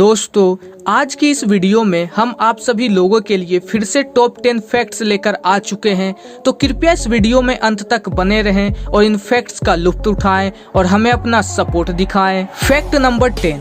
दोस्तों आज की इस वीडियो में हम आप सभी लोगों के लिए फिर से टॉप 10 फैक्ट्स लेकर आ चुके हैं। तो कृपया इस वीडियो में अंत तक बने रहें और इन फैक्ट्स का लुत्फ उठाएं और हमें अपना सपोर्ट दिखाएं। फैक्ट नंबर 10,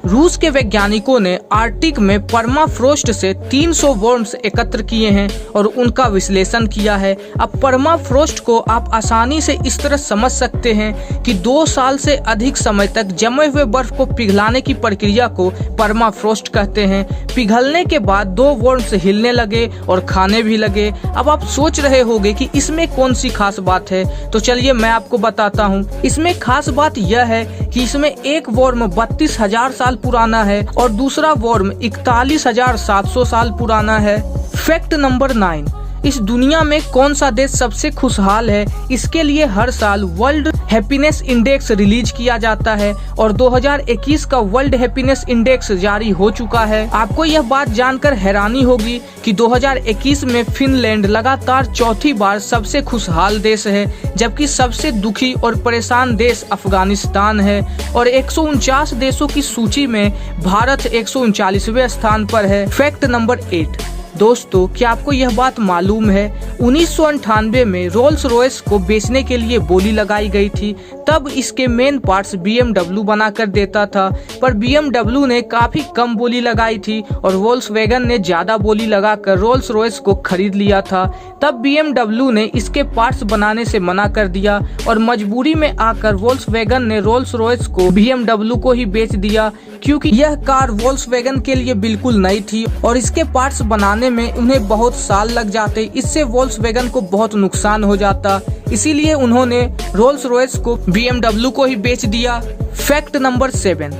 रूस के वैज्ञानिकों ने आर्कटिक में परमाफ्रोस्ट से 300 वर्म्स एकत्र किए हैं और उनका विश्लेषण किया है। अब परमाफ्रोस्ट को आप आसानी से इस तरह समझ सकते हैं कि 2 साल से अधिक समय तक जमे हुए बर्फ को पिघलाने की प्रक्रिया को परमाफ्रोस्ट कहते हैं। पिघलने के बाद 2 वर्म्स हिलने लगे और खाने भी लगे। अब आप सोच रहे होंगे कि इसमें कौन सी खास बात है, तो चलिए मैं आपको बताता हूँ। इसमें खास बात यह है कि इसमें एक वर्म 32,000 साल पुराना है और दूसरा वर्म 41,700 साल पुराना है। फैक्ट नंबर 9, इस दुनिया में कौन सा देश सबसे खुशहाल है, इसके लिए हर साल वर्ल्ड हैप्पीनेस इंडेक्स रिलीज किया जाता है और 2021 का वर्ल्ड हैप्पीनेस इंडेक्स जारी हो चुका है। आपको यह बात जानकर हैरानी होगी कि 2021 में फिनलैंड लगातार चौथी बार सबसे खुशहाल देश है, जबकि सबसे दुखी और परेशान देश अफगानिस्तान है और 149 देशों की सूची में भारत 139वें स्थान पर है। फैक्ट नंबर 8, दोस्तों क्या आपको यह बात मालूम है 1998 में रोल्स रॉयस को बेचने के लिए बोली लगाई गई थी। तब इसके मेन पार्ट्स BMW बनाकर देता था, पर BMW ने काफी कम बोली लगाई थी और वोल्क्सवैगन ने ज्यादा बोली लगाकर रोल्स रॉयस को खरीद लिया था। तब BMW ने इसके पार्ट्स बनाने से मना कर दिया और मजबूरी में आकर वोल्क्सवैगन ने रोल्स रॉयस को BMW को ही बेच दिया, क्योंकि यह कार वोल्क्सवैगन के लिए बिल्कुल नई थी और इसके पार्ट्स बनाने में उन्हें बहुत साल लग जाते। इससे वोल्क्सवैगन को बहुत नुकसान हो जाता, इसीलिए उन्होंने रोल्स रॉयस को BMW को ही बेच दिया। फैक्ट नंबर 7,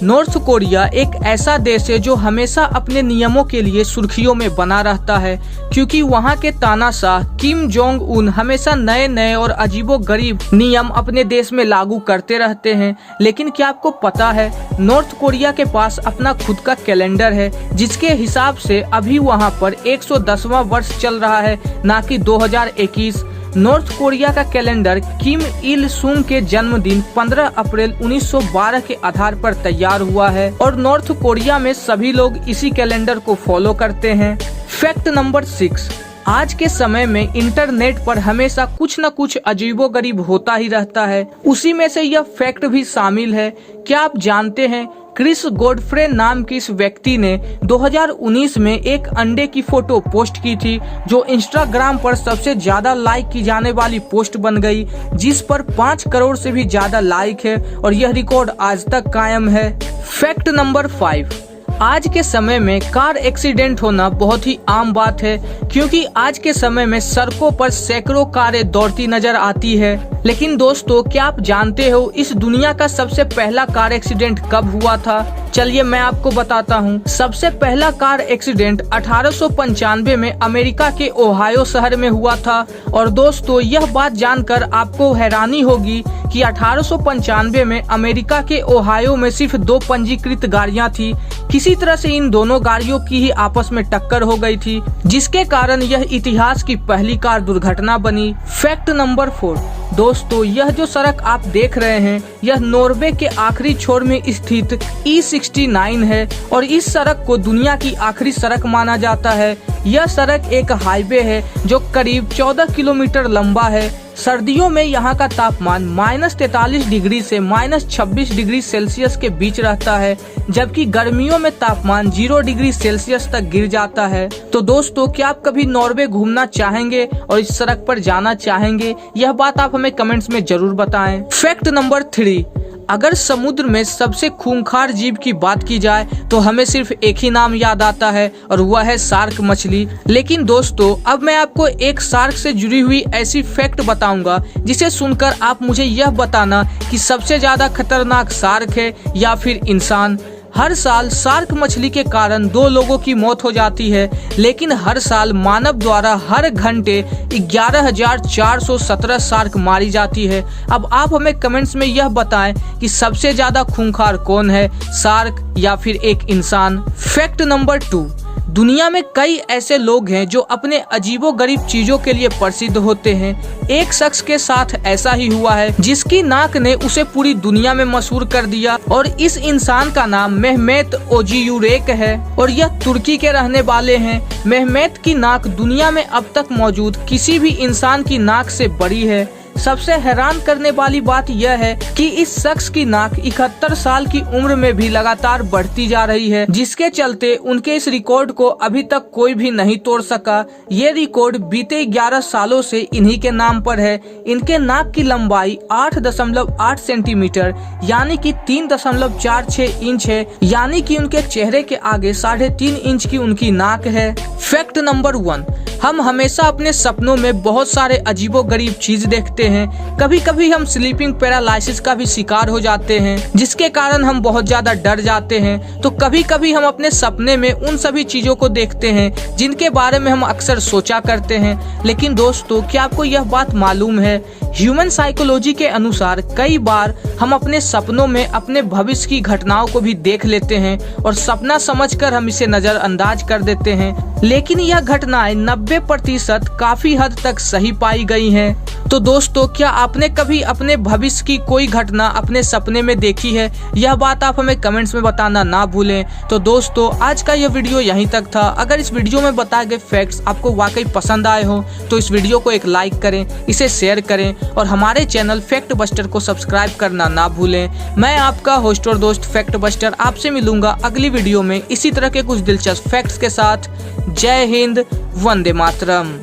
नॉर्थ कोरिया एक ऐसा देश है जो हमेशा अपने नियमों के लिए सुर्खियों में बना रहता है, क्योंकि वहाँ के तानाशाह किम जोंग उन हमेशा नए नए और अजीबोगरीब नियम अपने देश में लागू करते रहते हैं। लेकिन क्या आपको पता है नॉर्थ कोरिया के पास अपना खुद का कैलेंडर है, जिसके हिसाब से अभी वहाँ पर 110वां वर्ष चल रहा है, ना कि 2021। नॉर्थ कोरिया का कैलेंडर किम इल सुंग के जन्मदिन 15 अप्रैल 1912 के आधार पर तैयार हुआ है और नॉर्थ कोरिया में सभी लोग इसी कैलेंडर को फॉलो करते हैं। फैक्ट नंबर 6, आज के समय में इंटरनेट पर हमेशा कुछ न कुछ अजीबोगरीब होता ही रहता है, उसी में से यह फैक्ट भी शामिल है। क्या आप जानते हैं क्रिस गॉडफ्रे नाम की इस व्यक्ति ने 2019 में एक अंडे की फोटो पोस्ट की थी, जो इंस्टाग्राम पर सबसे ज्यादा लाइक की जाने वाली पोस्ट बन गई, जिस पर 5 करोड़ से भी ज्यादा लाइक है और यह रिकॉर्ड आज तक कायम है। फैक्ट नंबर 5, आज के समय में कार एक्सीडेंट होना बहुत ही आम बात है, क्योंकि आज के समय में सड़कों पर सैकड़ों कारें दौड़ती नजर आती है। लेकिन दोस्तों क्या आप जानते हो इस दुनिया का सबसे पहला कार एक्सीडेंट कब हुआ था? चलिए मैं आपको बताता हूँ। सबसे पहला कार एक्सीडेंट 1895 में अमेरिका के ओहायो शहर में हुआ था और दोस्तों यह बात जानकर आपको हैरानी होगी कि 1895 में अमेरिका के ओहायो में सिर्फ 2 पंजीकृत गाड़ियां थी। किसी तरह से इन दोनों गाड़ियों की ही आपस में टक्कर हो गई थी, जिसके कारण यह इतिहास की पहली कार दुर्घटना बनी। फैक्ट नंबर 4, दोस्तों यह जो सड़क आप देख रहे हैं यह नॉर्वे के आखिरी छोर में स्थित E69 है और इस सड़क को दुनिया की आखिरी सड़क माना जाता है। यह सड़क एक हाईवे है जो करीब 14 किलोमीटर लंबा है। सर्दियों में यहाँ का तापमान -43 डिग्री से -26 डिग्री सेल्सियस के बीच रहता है, जबकि गर्मियों में तापमान 0 डिग्री सेल्सियस तक गिर जाता है। तो दोस्तों क्या आप कभी नॉर्वे घूमना चाहेंगे और इस सड़क पर जाना चाहेंगे? यह बात आप हमें कमेंट्स में जरूर बताएं। फैक्ट नंबर 3, अगर समुद्र में सबसे खूंखार जीव की बात की जाए तो हमें सिर्फ एक ही नाम याद आता है और वह है शार्क मछली। लेकिन दोस्तों अब मैं आपको एक शार्क से जुड़ी हुई ऐसी फैक्ट बताऊंगा जिसे सुनकर आप मुझे यह बताना कि सबसे ज्यादा खतरनाक शार्क है या फिर इंसान। हर साल शार्क मछली के कारण 2 लोगों की मौत हो जाती है, लेकिन हर साल मानव द्वारा हर घंटे 11,417 शार्क मारी जाती है। अब आप हमें कमेंट्स में यह बताएं कि सबसे ज्यादा खूंखार कौन है, शार्क या फिर एक इंसान। फैक्ट नंबर 2, दुनिया में कई ऐसे लोग हैं जो अपने अजीबोगरीब चीजों के लिए प्रसिद्ध होते हैं। एक शख्स के साथ ऐसा ही हुआ है जिसकी नाक ने उसे पूरी दुनिया में मशहूर कर दिया और इस इंसान का नाम मेहमेत ओजीयूरेक है और यह तुर्की के रहने वाले हैं। मेहमेत की नाक दुनिया में अब तक मौजूद किसी भी इंसान की नाक से बड़ी है। सबसे हैरान करने वाली बात यह है कि इस शख्स की नाक 71 साल की उम्र में भी लगातार बढ़ती जा रही है, जिसके चलते उनके इस रिकॉर्ड को अभी तक कोई भी नहीं तोड़ सका। ये रिकॉर्ड बीते 11 सालों से इन्हीं के नाम पर है। इनके नाक की लंबाई 8.8 सेंटीमीटर यानी कि 3.46 इंच है, यानी कि उनके चेहरे के आगे 3.5 इंच की उनकी नाक है। फैक्ट नंबर 1, हम हमेशा अपने सपनों में बहुत सारे अजीबोगरीब चीज देखते हैं। कभी कभी हम स्लीपिंग पैरालिसिस का भी शिकार हो जाते हैं, जिसके कारण हम बहुत ज्यादा डर जाते हैं। तो कभी कभी हम अपने सपने में उन सभी चीजों को देखते हैं जिनके बारे में हम अक्सर सोचा करते हैं। लेकिन दोस्तों, क्या आपको यह बात मालूम है, ह्यूमन साइकोलॉजी के अनुसार कई बार हम अपने सपनों में अपने भविष्य की घटनाओं को भी देख लेते हैं और सपना समझकर हम इसे नजरअंदाज कर देते हैं। लेकिन यह घटनाएं 90% काफी हद तक सही पाई गई हैं। तो दोस्तों, क्या आपने कभी अपने भविष्य की कोई घटना अपने सपने में देखी है? यह बात आप हमें कमेंट्स में बताना ना भूलें। तो दोस्तों, आज का यह वीडियो यहीं तक था। अगर इस वीडियो में बताए गए फैक्ट्स आपको वाकई पसंद आए हो तो इस वीडियो को एक लाइक करें, इसे शेयर करें और हमारे चैनल फैक्ट बस्टर को सब्सक्राइब करना ना भूलें। मैं आपका होस्ट और दोस्त फैक्ट बस्टर आपसे मिलूंगा अगली वीडियो में इसी तरह के कुछ दिलचस्प फैक्ट्स के साथ। जय हिंद, वंदे मातरम।